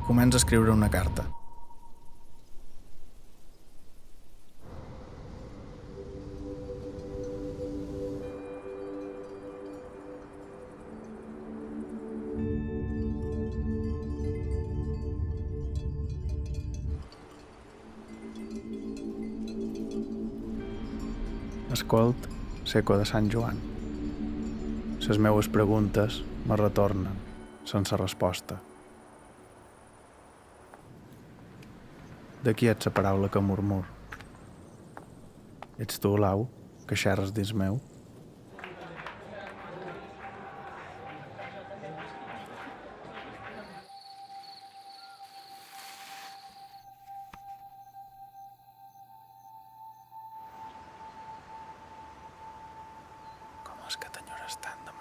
Comença a escriure una carta. Escolt l'eco de Sant Joan. Les meues preguntes me retornen sense resposta. De qui ets la paraula que murmur? Ets tu, l'au, que xerres dins meu? Com és que t'enyores tant de